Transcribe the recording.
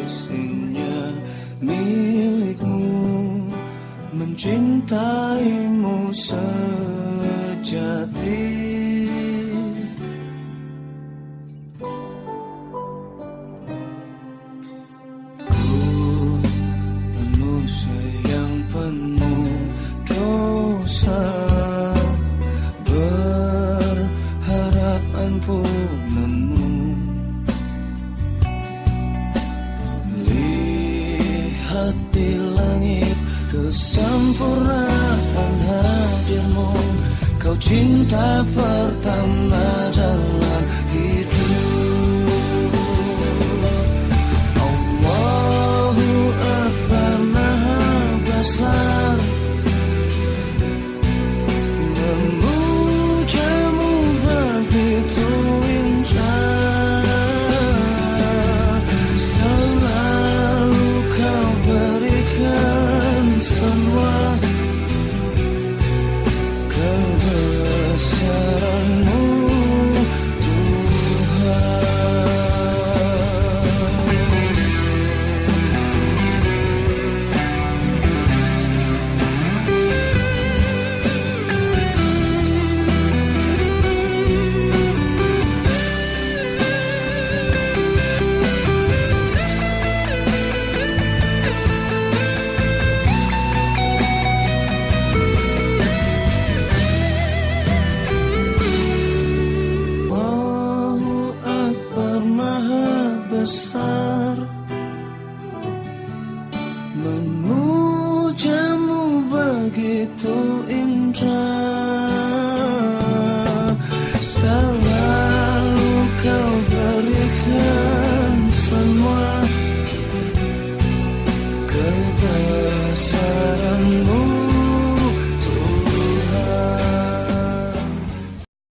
sisinya milikmu, mencintaimu sejati. Di langit kesempurnaan hadirmu, kau cinta pertama dalam hidup. Allahu Akbar, Maha Besar, memujamu begitu indah. Selalu kau berikan semua kebesaranmu, Tuhan. Besar, memujamu begitu indah.